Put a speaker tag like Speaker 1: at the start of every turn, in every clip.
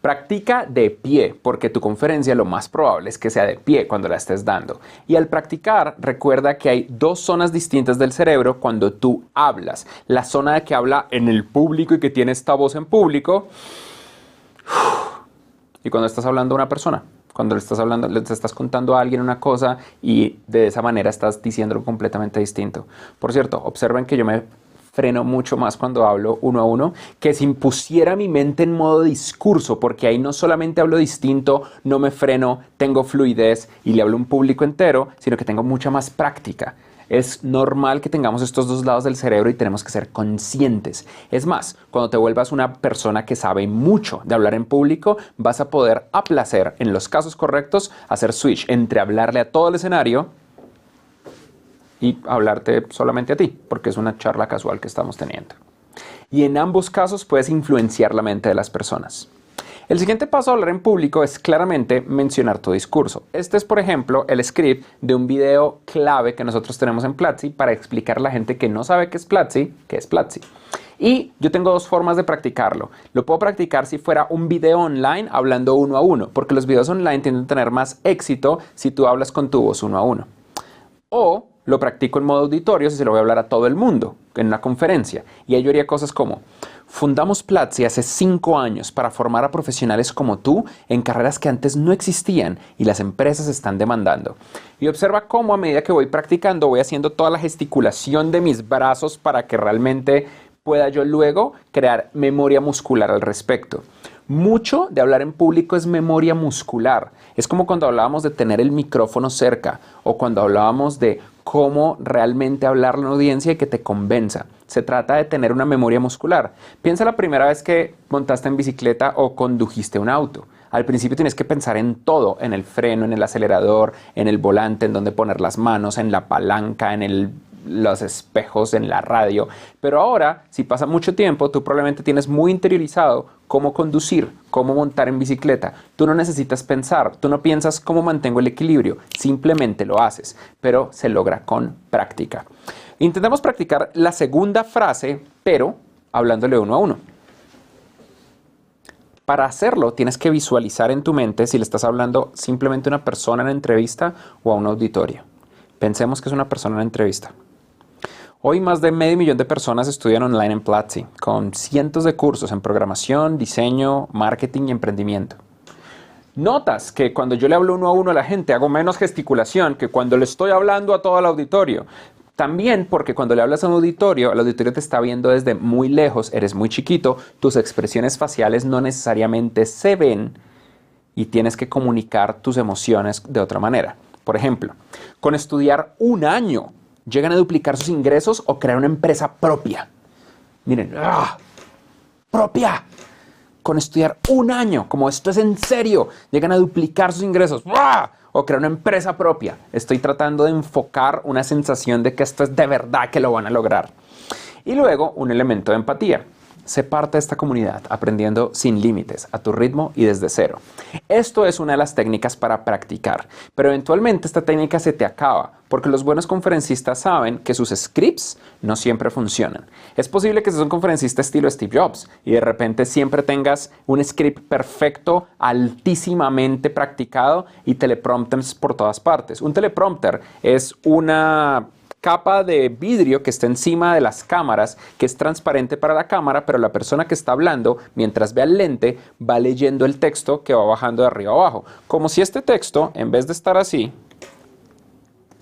Speaker 1: Practica de pie, porque tu conferencia lo más probable es que sea de pie cuando la estés dando. Y al practicar, recuerda que hay dos zonas distintas del cerebro cuando tú hablas. La zona de que habla en el público y que tiene esta voz en público. Y cuando estás hablando a una persona. Cuando le estás contando a alguien una cosa y de esa manera estás diciéndolo completamente distinto. Por cierto, observen que yo me freno mucho más cuando hablo uno a uno, que si pusiera mi mente en modo discurso, porque ahí no solamente hablo distinto, no me freno, tengo fluidez y le hablo a un público entero, sino que tengo mucha más práctica. Es normal que tengamos estos dos lados del cerebro y tenemos que ser conscientes. Es más, cuando te vuelvas una persona que sabe mucho de hablar en público, vas a poder a placer, en los casos correctos, hacer switch entre hablarle a todo el escenario y hablarte solamente a ti, porque es una charla casual que estamos teniendo. Y en ambos casos puedes influenciar la mente de las personas. El siguiente paso a hablar en público es claramente mencionar tu discurso. Este es, por ejemplo, el script de un video clave que nosotros tenemos en Platzi para explicar a la gente que no sabe qué es Platzi. Y yo tengo dos formas de practicarlo. Lo puedo practicar si fuera un video online hablando uno a uno, porque los videos online tienden a tener más éxito si tú hablas con tu voz uno a uno. O lo practico en modo auditorio si se lo voy a hablar a todo el mundo en una conferencia. Y ahí yo haría cosas como: fundamos Platzi hace 5 años para formar a profesionales como tú en carreras que antes no existían y las empresas están demandando. Y observa cómo a medida que voy practicando voy haciendo toda la gesticulación de mis brazos para que realmente pueda yo luego crear memoria muscular al respecto. Mucho de hablar en público es memoria muscular. Es como cuando hablábamos de tener el micrófono cerca o cuando hablábamos de cómo realmente hablar a la audiencia y que te convenza. Se trata de tener una memoria muscular. Piensa la primera vez que montaste en bicicleta o condujiste un auto. Al principio tienes que pensar en todo, en el freno, en el acelerador, en el volante, en dónde poner las manos, en la palanca, en los espejos, en la radio. Pero ahora, si pasa mucho tiempo, tú probablemente tienes muy interiorizado cómo conducir, cómo montar en bicicleta. Tú no necesitas pensar, tú no piensas cómo mantengo el equilibrio, simplemente lo haces, pero se logra con práctica. Intentamos practicar la segunda frase, pero hablándole uno a uno. Para hacerlo, tienes que visualizar en tu mente si le estás hablando simplemente a una persona en entrevista o a un auditorio. Pensemos que es una persona en entrevista. Hoy más de 500,000 de personas estudian online en Platzi, con cientos de cursos en programación, diseño, marketing y emprendimiento. Notas que cuando yo le hablo uno a uno a la gente hago menos gesticulación que cuando le estoy hablando a todo el auditorio. También porque cuando le hablas a un auditorio, el auditorio te está viendo desde muy lejos, eres muy chiquito, tus expresiones faciales no necesariamente se ven y tienes que comunicar tus emociones de otra manera. Por ejemplo, con estudiar 1 año, llegan a duplicar sus ingresos o crear una empresa propia. Miren, propia. Con estudiar 1 año, como esto es en serio, llegan a duplicar sus ingresos o crear una empresa propia. Estoy tratando de enfocar una sensación de que esto es de verdad que lo van a lograr. Y luego, un elemento de empatía. Sé parte de esta comunidad, aprendiendo sin límites, a tu ritmo y desde cero. Esto es una de las técnicas para practicar, pero eventualmente esta técnica se te acaba, porque los buenos conferencistas saben que sus scripts no siempre funcionan. Es posible que seas un conferencista estilo Steve Jobs y de repente siempre tengas un script perfecto, altísimamente practicado y teleprompters por todas partes. Un teleprompter es una capa de vidrio que está encima de las cámaras, que es transparente para la cámara, pero la persona que está hablando, mientras ve al lente, va leyendo el texto que va bajando de arriba a abajo. Como si este texto, en vez de estar así,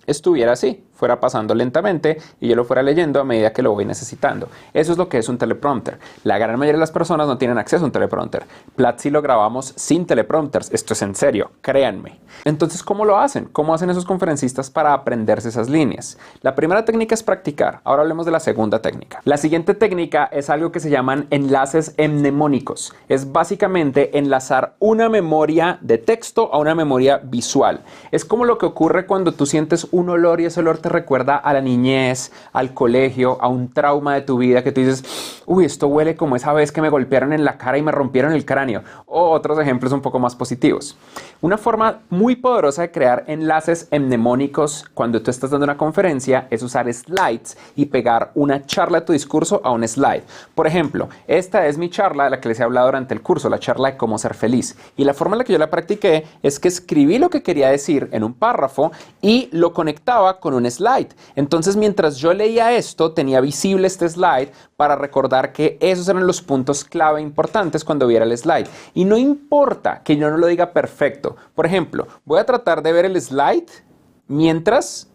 Speaker 1: estuviera así, fuera pasando lentamente y yo lo fuera leyendo a medida que lo voy necesitando. Eso es lo que es un teleprompter. La gran mayoría de las personas no tienen acceso a un teleprompter. Platzi lo grabamos sin teleprompters. Esto es en serio, créanme. Entonces, ¿cómo lo hacen? ¿Cómo hacen esos conferencistas para aprenderse esas líneas? La primera técnica es practicar. Ahora hablemos de la segunda técnica. La siguiente técnica es algo que se llaman enlaces mnemónicos. Es básicamente enlazar una memoria de texto a una memoria visual. Es como lo que ocurre cuando tú sientes un olor y ese olor te te recuerda a la niñez, al colegio, a un trauma de tu vida que tú dices, uy, esto huele como esa vez que me golpearon en la cara y me rompieron el cráneo. O otros ejemplos un poco más positivos. Una forma muy poderosa de crear enlaces mnemónicos cuando tú estás dando una conferencia es usar slides y pegar una charla de tu discurso a un slide. Por ejemplo, esta es mi charla de la que les he hablado durante el curso, la charla de cómo ser feliz. Y la forma en la que yo la practiqué es que escribí lo que quería decir en un párrafo y lo conectaba con un slide. Entonces, mientras yo leía esto, tenía visible este slide para recordar que esos eran los puntos clave importantes cuando viera el slide. Y no importa que yo no lo diga perfecto. Por ejemplo, voy a tratar de ver el slide mientras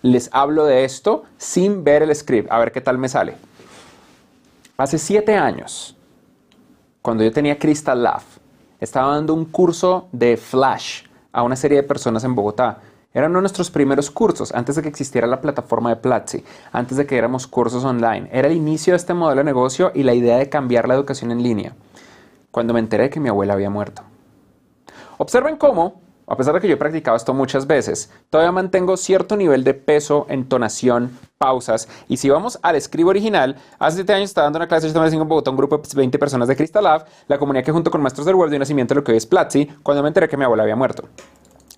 Speaker 1: les hablo de esto sin ver el script. A ver qué tal me sale. Hace 7 años, cuando yo tenía Crystal Lab, estaba dando un curso de Flash a una serie de personas en Bogotá. Era uno de nuestros primeros cursos, antes de que existiera la plataforma de Platzi, antes de que éramos cursos online. Era el inicio de este modelo de negocio y la idea de cambiar la educación en línea. Cuando me enteré que mi abuela había muerto. Observen cómo, a pesar de que yo he practicado esto muchas veces, todavía mantengo cierto nivel de peso, entonación, pausas. Y si vamos al script original, hace 7 años estaba dando una clase de 85 en Bogotá, un grupo de 20 personas de Crystal Lab, la comunidad que junto con maestros del web dio nacimiento de lo que hoy es Platzi, cuando me enteré que mi abuela había muerto.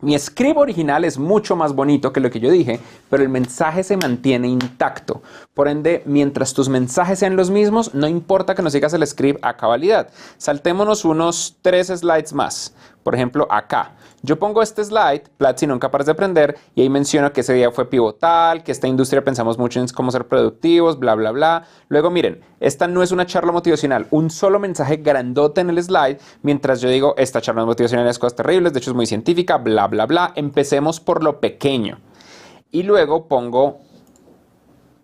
Speaker 1: Mi script original es mucho más bonito que lo que yo dije, pero el mensaje se mantiene intacto. Por ende, mientras tus mensajes sean los mismos, no importa que no sigas el script a cabalidad. Saltémonos unos 3 slides más. Por ejemplo, acá. Yo pongo este slide, Platzi nunca pares de aprender, y ahí menciono que ese día fue pivotal, que esta industria pensamos mucho en cómo ser productivos, bla, bla, bla. Luego, miren, esta no es una charla motivacional, un solo mensaje grandote en el slide, mientras yo digo, esta charla motivacional es cosas terribles, de hecho es muy científica, bla, bla, bla. Empecemos por lo pequeño. Y luego pongo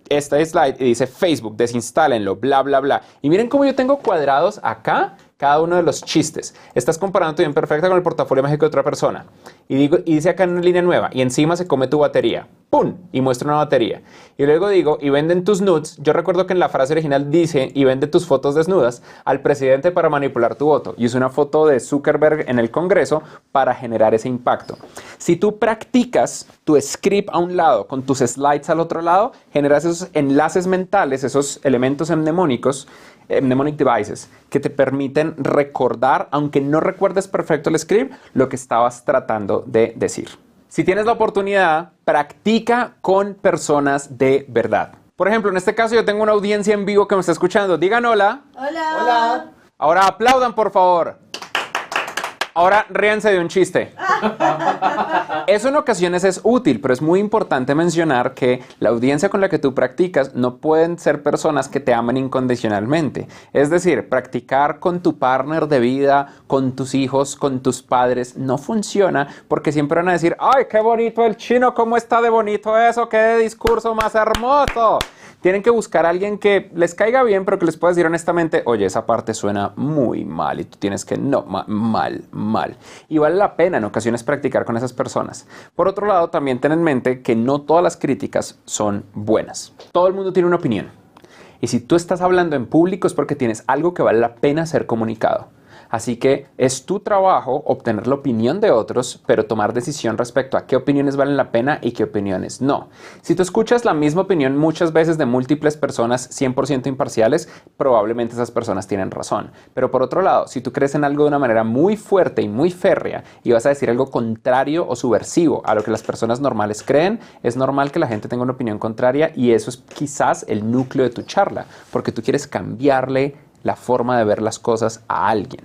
Speaker 1: este slide y dice Facebook, desinstálenlo, bla, bla, bla. Y miren cómo yo tengo cuadrados acá cada uno de los chistes. Estás comparando tu vida imperfecta con el portafolio mágico de otra persona. Y dice acá en una línea nueva, y encima se come tu batería. ¡Pum! Y muestra una batería. Y luego digo, y venden tus nudes. Yo recuerdo que en la frase original dice, y vende tus fotos desnudas al presidente para manipular tu voto. Y es una foto de Zuckerberg en el Congreso para generar ese impacto. Si tú practicas tu script a un lado con tus slides al otro lado, generas esos enlaces mentales, esos elementos mnemónicos, mnemonic devices, que te permiten recordar, aunque no recuerdes perfecto el script, lo que estabas tratando de decir. Si tienes la oportunidad, practica con personas de verdad. Por ejemplo, en este caso yo tengo una audiencia en vivo que me está escuchando. Digan hola.
Speaker 2: Hola.
Speaker 3: Hola.
Speaker 1: Ahora aplaudan, por favor. Ahora ríanse de un chiste. Eso en ocasiones es útil, pero es muy importante mencionar que la audiencia con la que tú practicas no pueden ser personas que te amen incondicionalmente. Es decir, practicar con tu partner de vida, con tus hijos, con tus padres, no funciona porque siempre van a decir, ¡ay, qué bonito el chino! ¿Cómo está de bonito eso? ¡Qué discurso más hermoso! Tienen que buscar a alguien que les caiga bien, pero que les pueda decir honestamente, oye, esa parte suena muy mal y tú tienes que, no, mal. Y vale la pena en ocasiones practicar con esas personas. Por otro lado, también ten en mente que no todas las críticas son buenas. Todo el mundo tiene una opinión. Y si tú estás hablando en público es porque tienes algo que vale la pena ser comunicado. Así que es tu trabajo obtener la opinión de otros, pero tomar decisión respecto a qué opiniones valen la pena y qué opiniones no. Si tú escuchas la misma opinión muchas veces de múltiples personas 100% imparciales, probablemente esas personas tienen razón. Pero por otro lado, si tú crees en algo de una manera muy fuerte y muy férrea y vas a decir algo contrario o subversivo a lo que las personas normales creen, es normal que la gente tenga una opinión contraria y eso es quizás el núcleo de tu charla, porque tú quieres cambiarle la forma de ver las cosas a alguien.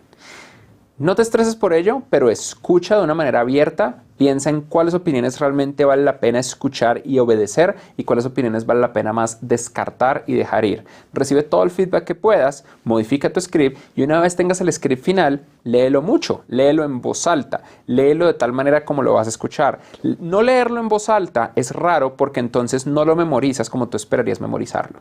Speaker 1: No te estreses por ello, pero escucha de una manera abierta, piensa en cuáles opiniones realmente vale la pena escuchar y obedecer y cuáles opiniones vale la pena más descartar y dejar ir. Recibe todo el feedback que puedas, modifica tu script y una vez tengas el script final, léelo mucho, léelo en voz alta, léelo de tal manera como lo vas a escuchar. No leerlo en voz alta es raro porque entonces no lo memorizas como tú esperarías memorizarlo.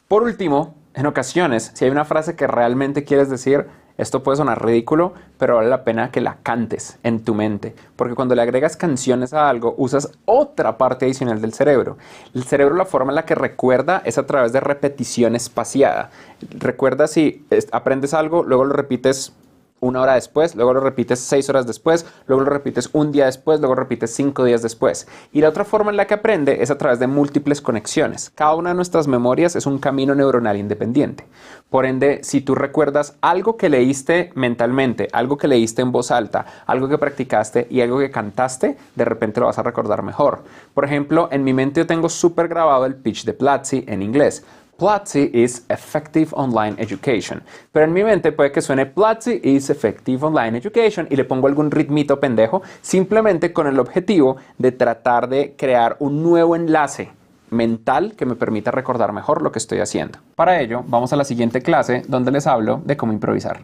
Speaker 1: Por último, en ocasiones, si hay una frase que realmente quieres decir, esto puede sonar ridículo, pero vale la pena que la cantes en tu mente, porque cuando le agregas canciones a algo, usas otra parte adicional del cerebro. El cerebro, la forma en la que recuerda es a través de repetición espaciada. Recuerda si aprendes algo, luego lo repites 1 hora después, luego lo repites 6 horas después, luego lo repites un día después, luego lo repites 5 días después. Y la otra forma en la que aprende es a través de múltiples conexiones. Cada una de nuestras memorias es un camino neuronal independiente. Por ende, si tú recuerdas algo que leíste mentalmente, algo que leíste en voz alta, algo que practicaste y algo que cantaste, de repente lo vas a recordar mejor. Por ejemplo, en mi mente yo tengo súper grabado el pitch de Platzi en inglés. Platzi is Effective Online Education. Pero en mi mente puede que suene Platzi is Effective Online Education y le pongo algún ritmito pendejo simplemente con el objetivo de tratar de crear un nuevo enlace mental que me permita recordar mejor lo que estoy haciendo. Para ello, vamos a la siguiente clase donde les hablo de cómo improvisar.